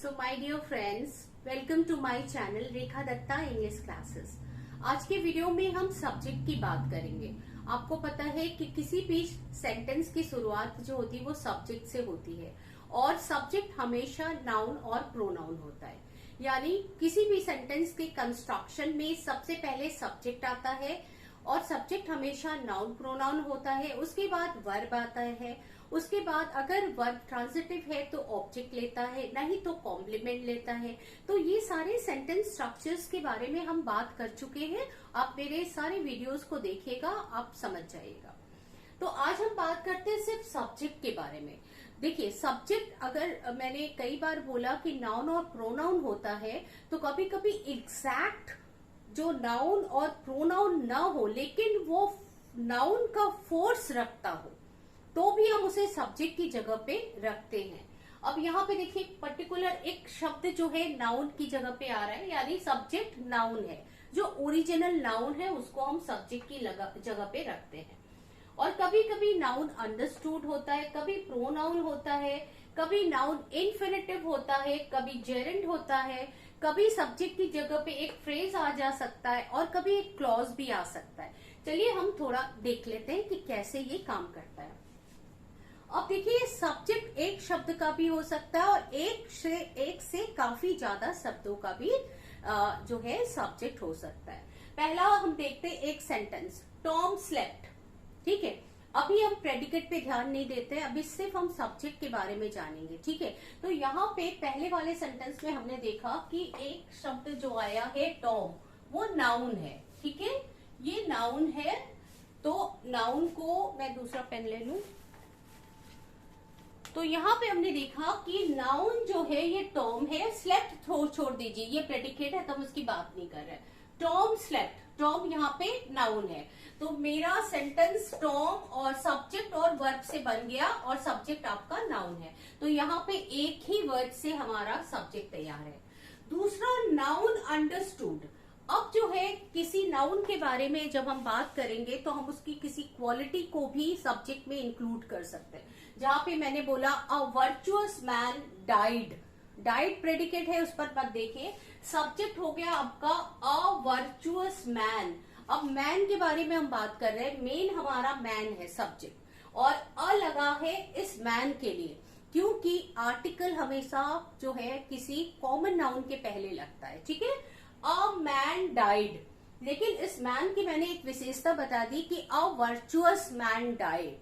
So my dear friends, welcome to my channel Rekha Datta English classes. आज के video में हम सब्जेक्ट की बात करेंगे। आपको पता है कि किसी भी सेंटेंस की शुरुआत जो होती है वो सब्जेक्ट से होती है और सब्जेक्ट हमेशा नाउन और प्रोनाउन होता है। यानी किसी भी सेंटेंस के कंस्ट्रक्शन में सबसे पहले सब्जेक्ट आता है और सब्जेक्ट हमेशा नाउन प्रोनाउन होता है। उसके बाद वर्ब आता है, उसके बाद अगर वर्ब ट्रांजिटिव है तो ऑब्जेक्ट लेता है, नहीं तो कॉम्प्लीमेंट लेता है। तो ये सारे सेंटेंस स्ट्रक्चर्स के बारे में हम बात कर चुके हैं। आप मेरे सारे वीडियोस को देखिएगा, आप समझ जाइएगा। तो आज हम बात करते हैं सिर्फ सब्जेक्ट के बारे में। देखिए, सब्जेक्ट अगर मैंने कई बार बोला कि नाउन और प्रोनाउन होता है, तो कभी कभी एग्जैक्ट जो नाउन और प्रोनाउन ना हो लेकिन वो नाउन का फोर्स रखता हो तो भी हम उसे सब्जेक्ट की जगह पे रखते हैं। अब यहाँ पे देखिए, पर्टिकुलर एक शब्द जो है नाउन की जगह पे आ रहा है, यानी सब्जेक्ट नाउन है। जो ओरिजिनल नाउन है उसको हम सब्जेक्ट की जगह पे रखते हैं। और कभी कभी नाउन अंडरस्टूड होता है, कभी प्रोनाउन होता है, कभी नाउन इन्फिनिटिव होता है, कभी जेरेंड होता है, कभी सब्जेक्ट की जगह पे एक फ्रेज आ जा सकता है और कभी एक क्लॉज भी आ सकता है। चलिए हम थोड़ा देख लेते हैं कि कैसे ये काम करता है। अब देखिए, सब्जेक्ट एक शब्द का भी हो सकता है और एक से काफी ज्यादा शब्दों का भी जो है सब्जेक्ट हो सकता है। पहला हम देखते हैं एक सेंटेंस, टॉम स्लेप्ट। ठीक है, अभी हम प्रेडिकेट पे ध्यान नहीं देते, अभी सिर्फ हम सब्जेक्ट के बारे में जानेंगे। ठीक है, तो यहाँ पे पहले वाले सेंटेंस में हमने देखा कि एक शब्द जो आया है टॉम, वो नाउन है। ठीक है, ये नाउन है। तो नाउन को मैं दूसरा पेन ले लूं। तो यहाँ पे हमने देखा कि नाउन जो है ये टॉम है। स्लेप्ट छोड़ दीजिए, ये प्रेडिकेट है तो हम उसकी बात नहीं कर रहे। टॉम स्लेप्ट, टॉम यहाँ पे नाउन है। तो मेरा सेंटेंस टॉम और सब्जेक्ट और वर्ब से बन गया और सब्जेक्ट आपका नाउन है। तो यहाँ पे एक ही वर्ड से हमारा सब्जेक्ट तैयार है। दूसरा, नाउन अंडरस्टूड। अब जो है किसी नाउन के बारे में जब हम बात करेंगे तो हम उसकी किसी क्वालिटी को भी सब्जेक्ट में इंक्लूड कर सकते हैं। जहां पे मैंने बोला a virtuous man died, died predicate है, उस पर मत देखिए। सब्जेक्ट हो गया आपका अ वर्चुअस मैन। अब मैन के बारे में हम बात कर रहे हैं, मेन हमारा मैन है सब्जेक्ट और अ लगा है इस मैन के लिए, क्योंकि आर्टिकल हमेशा जो है किसी कॉमन नाउन के पहले लगता है। ठीक है, अ मैन डाइड, लेकिन इस मैन की मैंने एक विशेषता बता दी कि अ वर्चुअस मैन डाइड।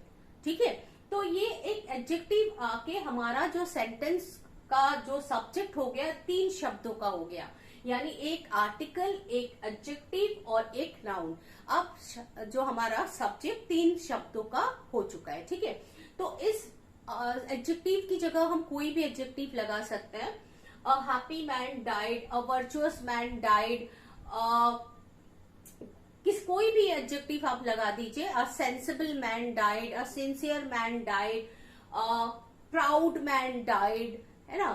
ठीक है, तो ये एक एडजेक्टिव आके हमारा जो सेंटेंस का जो सब्जेक्ट हो गया 3 शब्दों का हो गया, यानी एक आर्टिकल, एक एडजेक्टिव और एक नाउन। अब जो हमारा सब्जेक्ट 3 शब्दों का हो चुका है। ठीक है, तो इस एडजेक्टिव की जगह हम कोई भी एडजेक्टिव लगा सकते हैं। A happy man died, a virtuous man died, कोई भी एडजेक्टिव आप लगा दीजिए। A sensible man died, a sincere man died, proud man died, है ना।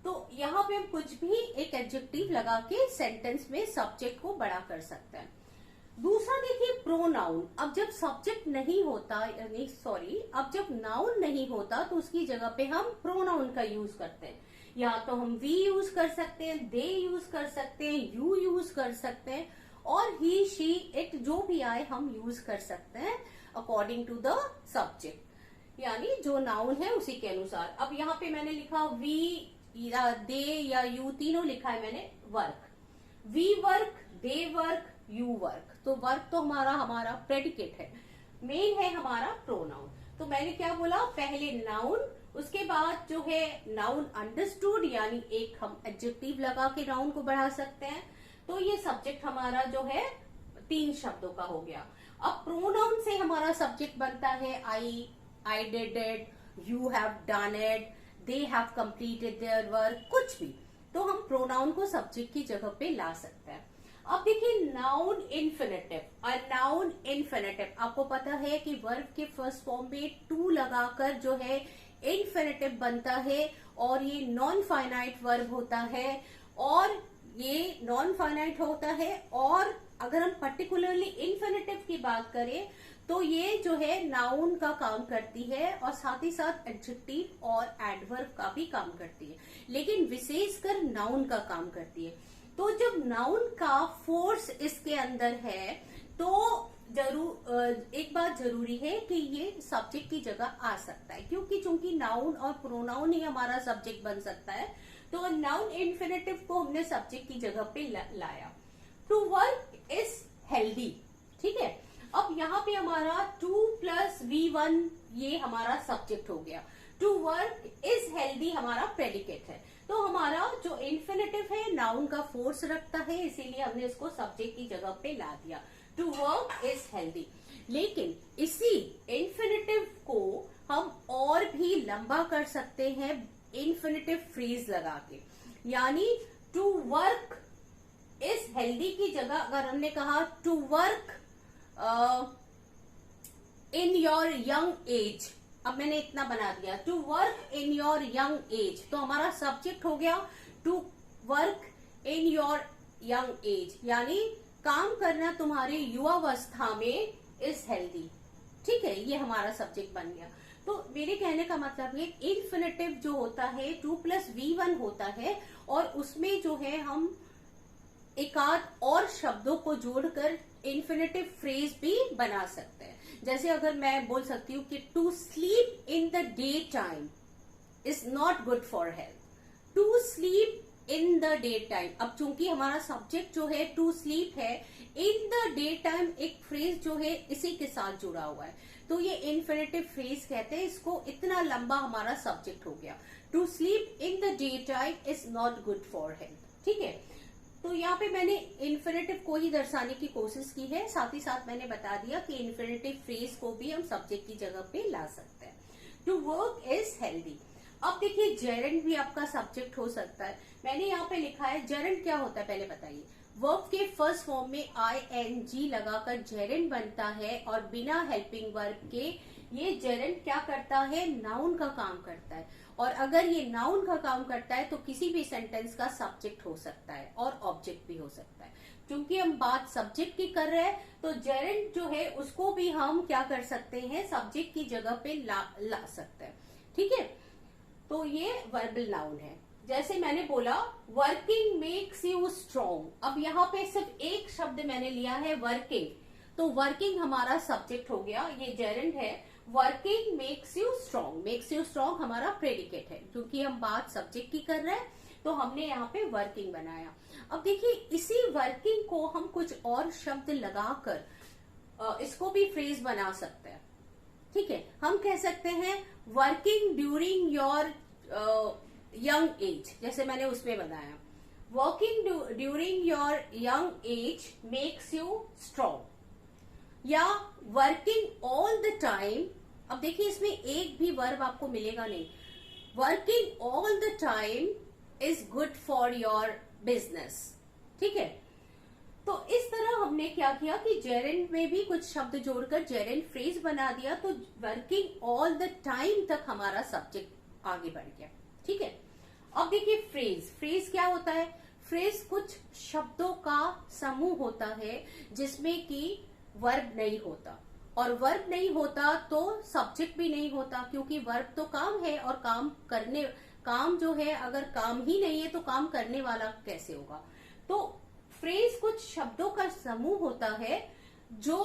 तो यहाँ पे हम कुछ भी एक एडजेक्टिव लगा के सेंटेंस में सब्जेक्ट को बड़ा कर सकते हैं। दूसरा देखिए, प्रोनाउन। अब जब सब्जेक्ट नहीं होता, यानी अब जब नाउन नहीं होता तो उसकी जगह पे हम प्रोनाउन का यूज करते हैं। या तो हम वी यूज कर सकते हैं, दे यूज कर सकते हैं, यू यूज कर सकते हैं और ही, शी, इट जो भी आए हम यूज कर सकते हैं अकॉर्डिंग टू द सब्जेक्ट, यानी जो नाउन है उसी के अनुसार। अब यहाँ पे मैंने लिखा वी या दे या यू, तीनों लिखा है मैंने work. We work, they work, you work. तो वर्क तो हमारा प्रेडिकेट है, मेन है हमारा प्रोनाउन। तो मैंने क्या बोला, पहले नाउन, उसके बाद जो है नाउन अंडरस्टूड, यानी एक हम एडजेक्टिव लगा के नाउन को बढ़ा सकते हैं। तो ये सब्जेक्ट हमारा जो है 3 शब्दों का हो गया। अब प्रोनाउन से हमारा सब्जेक्ट बनता है I did it, you have done it, they have completed their work, कुछ भी। तो हम प्रोनाउन को सब्जेक्ट की जगह पे ला सकते हैं। अब देखिए, नाउन इन्फिनेटिव। और नाउन इन्फिनेटिव आपको पता है कि वर्ब के फर्स्ट फॉर्म में टू लगाकर जो है इन्फिनेटिव बनता है और ये नॉन फाइनाइट वर्ब होता है। और ये नॉन फाइनाइट होता है। और अगर हम पर्टिकुलरली इन्फिनेटिव की बात करें तो ये जो है नाउन का काम करती है और साथ ही साथ एडजेक्टिव और एडवर्ब का भी काम करती है, लेकिन विशेषकर नाउन का काम करती है। तो जब नाउन का फोर्स इसके अंदर है तो एक बात जरूरी है कि ये सब्जेक्ट की जगह आ सकता है, क्योंकि चूंकि नाउन और प्रोनाउन ही हमारा सब्जेक्ट बन सकता है, तो नाउन इन्फिनेटिव को हमने सब्जेक्ट की जगह पे लाया। टू वर्क इज हेल्दी, ठीक है। अब यहाँ पे हमारा 2+V1 ये हमारा सब्जेक्ट हो गया। टू वर्क इज हेल्दी हमारा प्रेडिकेट है। तो हमारा जो इन्फिनेटिव है नाउन का फोर्स रखता है, इसीलिए हमने इसको सब्जेक्ट की जगह पे ला दिया। To work is healthy. लेकिन इसी इन्फिनेटिव को हम और भी लंबा कर सकते हैं इन्फिनेटिव फ्रेज लगा के, यानी टू वर्क इज हेल्दी की जगह अगर हमने कहा to work in your young age, अब मैंने इतना बना दिया, to work in your young age, तो हमारा सब्जेक्ट हो गया to work in your young age, यानी काम करना तुम्हारे युवावस्था में इज हेल्दी, ठीक है। ये हमारा सब्जेक्ट बन गया। तो मेरे कहने का मतलब ये इन्फिनेटिव जो होता है 2+V1 होता है, और उसमें जो है हम एक आध और शब्दों को जोड़कर इन्फिनेटिव फ्रेज भी बना सकते हैं। जैसे अगर मैं बोल सकती हूँ कि to sleep in the day time is not good for health. To sleep in the day time, अब चूंकि हमारा सब्जेक्ट जो है टू स्लीप है, इन द डे टाइम एक फ्रेज जो है इसी के साथ जुड़ा हुआ है, तो ये इन्फिनेटिव फ्रेज कहते हैं इसको। इतना लंबा हमारा सब्जेक्ट हो गया। To sleep in the day time is not good for health, ठीक है। तो यहाँ पे मैंने इन्फिनेटिव को ही दर्शाने की कोशिश की है, साथ ही साथ मैंने बता दिया कि इन्फिनेटिव फ्रेज को भी हम सब्जेक्ट की जगह पे ला सकते हैं। To work is healthy. अब देखिए जेरेंड भी आपका सब्जेक्ट हो सकता है। मैंने यहाँ पे लिखा है जेरेंड क्या होता है पहले बताइए। वर्ब के फर्स्ट फॉर्म में ING लगाकर जेरेंड बनता है, और बिना हेल्पिंग वर्ब के ये जेरेंड क्या करता है, नाउन का काम करता है। और अगर ये नाउन का काम करता है तो किसी भी सेंटेंस का सब्जेक्ट हो सकता है और ऑब्जेक्ट भी हो सकता है। क्योंकि हम बात सब्जेक्ट की कर रहे हैं, तो जेरेंड जो है उसको भी हम क्या कर सकते हैं, सब्जेक्ट की जगह पे ला सकते हैं, ठीक है। तो ये वर्बल नाउन है। जैसे मैंने बोला वर्किंग मेक्स यू स्ट्रॉन्ग, अब यहाँ पे सिर्फ एक शब्द मैंने लिया है वर्किंग, तो वर्किंग हमारा सब्जेक्ट हो गया, ये जेरेंड है। Working makes you strong, makes you strong हमारा प्रेडिकेट है, क्योंकि हम बात सब्जेक्ट की कर रहे हैं तो हमने यहाँ पे वर्किंग बनाया। अब देखिए इसी वर्किंग को हम कुछ और शब्द लगाकर इसको भी फ्रेज बना सकते हैं, ठीक है। हम कह सकते हैं working during your young as, जैसे मैंने उसमें बनाया working during your young as makes you strong, या वर्किंग ऑल द टाइम। अब देखिए इसमें एक भी वर्ब आपको मिलेगा नहीं। Working all the time is good for your business, ठीक है। तो इस तरह हमने क्या किया कि जेरेंड में भी कुछ शब्द जोड़कर जेरेंड फ्रेज बना दिया, तो वर्किंग ऑल द टाइम तक हमारा सब्जेक्ट आगे बढ़ गया, ठीक है। अब देखिए फ्रेज, फ्रेज क्या होता है, फ्रेज कुछ शब्दों का समूह होता है जिसमें कि वर्ब नहीं होता, और वर्ब नहीं होता तो सब्जेक्ट भी नहीं होता, क्योंकि वर्ब तो काम है, और काम जो है अगर काम ही नहीं है तो काम करने वाला कैसे होगा। तो फ्रेज कुछ शब्दों का समूह होता है जो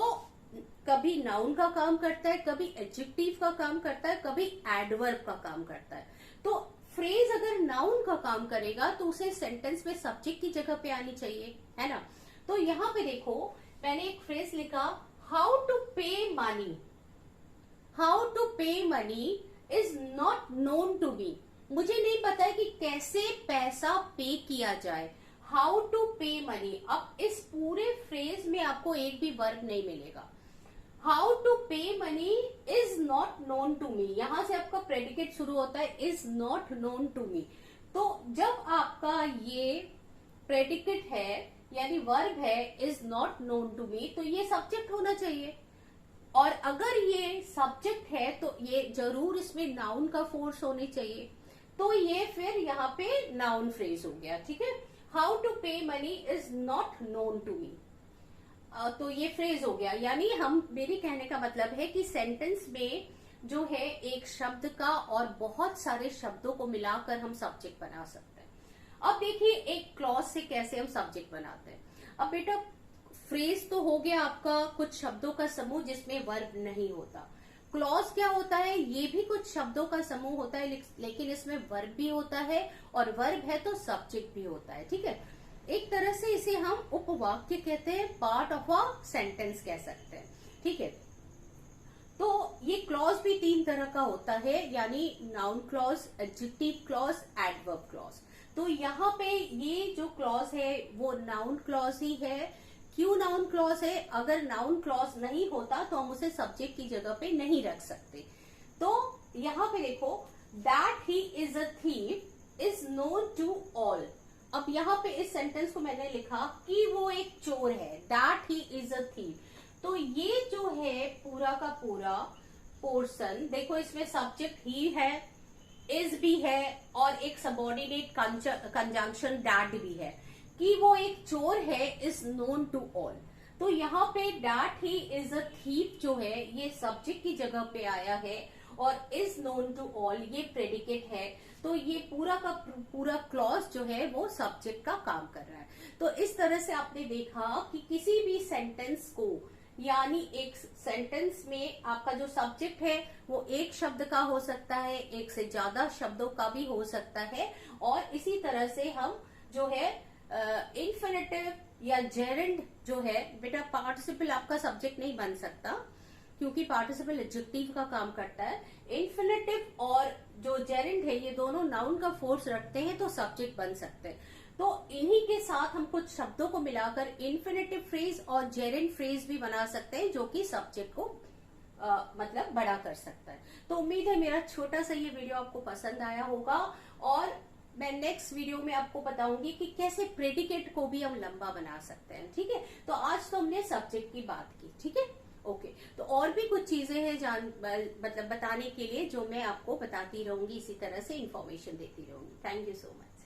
कभी नाउन का काम करता है, कभी एडजेक्टिव का काम करता है, कभी एडवर्ब का काम करता है। तो फ्रेज अगर नाउन का काम करेगा तो उसे सेंटेंस में सब्जेक्ट की जगह पे आनी चाहिए, है ना। तो यहाँ पे देखो मैंने एक फ्रेज लिखा how to pay money. How to pay money is not known to me, मुझे नहीं पता है कि कैसे पैसा पे किया जाए। हाउ टू पे मनी, अब इस पूरे फ्रेज में आपको एक भी वर्ब नहीं मिलेगा। How to pay money is not known to me, यहां से आपका प्रेडिकेट शुरू होता है is not known to me. तो जब आपका ये प्रेडिकेट है यानी वर्ब है is not known to me, तो ये सब्जेक्ट होना चाहिए, और अगर ये सब्जेक्ट है तो ये जरूर इसमें नाउन का फोर्स होने चाहिए, तो ये फिर यहाँ पे नाउन फ्रेज हो गया, ठीक है। How to pay money is not known to me. तो ये फ्रेज हो गया। यानी हम, मेरे कहने का मतलब है कि सेंटेंस में जो है एक शब्द का और बहुत सारे शब्दों को मिलाकर हम सब्जेक्ट बना सकते हैं। अब देखिए एक क्लॉज से कैसे हम सब्जेक्ट बनाते हैं। अब बेटा फ्रेज तो हो गया आपका कुछ शब्दों का समूह जिसमें वर्ब नहीं होता। क्लॉज क्या होता है, ये भी कुछ शब्दों का समूह होता है लेकिन इसमें वर्ब भी होता है, और वर्ब है तो सब्जेक्ट भी होता है। ठीक है, एक तरह से इसे हम उपवाक्य कहते हैं, पार्ट ऑफ अ सेंटेंस कह सकते हैं। ठीक है, तो ये क्लॉज भी 3 तरह का होता है, यानी noun clause, adjective clause, adverb clause. तो यहाँ पे ये जो क्लॉज है वो नाउन क्लॉज ही है। क्यों नाउन क्लॉज है? अगर नाउन क्लॉज नहीं होता तो हम उसे सब्जेक्ट की जगह पे नहीं रख सकते। तो यहाँ पे देखो, that he is a thief is known to all. अब यहाँ पे इस सेंटेंस को मैंने लिखा कि वो एक चोर है, that he is a thief. तो ये जो है पूरा का पूरा पोर्शन, देखो इसमें सब्जेक्ट ही है, इज भी है, और एक सबऑर्डिनेट कंजंक्शन दैट भी है कि वो एक चोर है, इज नोन टू ऑल। तो यहाँ पे that he is a thief जो है ये सब्जेक्ट की जगह पे आया है, और इज नोन टू ऑल ये प्रेडिकेट है। तो ये पूरा का पूरा क्लॉज जो है वो सब्जेक्ट का काम कर रहा है। तो इस तरह से आपने देखा कि किसी भी सेंटेंस को, यानी एक सेंटेंस में आपका जो सब्जेक्ट है वो एक शब्द का हो सकता है, एक से ज्यादा शब्दों का भी हो सकता है, और इसी तरह से हम जो है इन्फिनेटिव या जेरेंड जो है, बेटा पार्टिसिपल आपका सब्जेक्ट नहीं बन सकता क्योंकि पार्टिसिपल एडजेक्टिव का काम करता है। इन्फिनेटिव और जो जेरेंड है ये दोनों नाउन का फोर्स रखते हैं तो सब्जेक्ट बन सकते हैं। तो इन्हीं के साथ हम कुछ शब्दों को मिलाकर इन्फिनेटिव फ्रेज और जेरेंड फ्रेज भी बना सकते हैं जो कि सब्जेक्ट को मतलब बड़ा कर सकता है। तो उम्मीद है मेरा छोटा सा ये वीडियो आपको पसंद आया होगा, और मैं नेक्स्ट वीडियो में आपको बताऊंगी कि कैसे प्रेडिकेट को भी हम लंबा बना सकते हैं। ठीक है, तो आज तो हमने सब्जेक्ट की बात की। ठीक है, ओके। तो और भी कुछ चीजें हैं मतलब बताने के लिए जो मैं आपको बताती रहूंगी, इसी तरह से इंफॉर्मेशन देती रहूंगी। Thank you so much.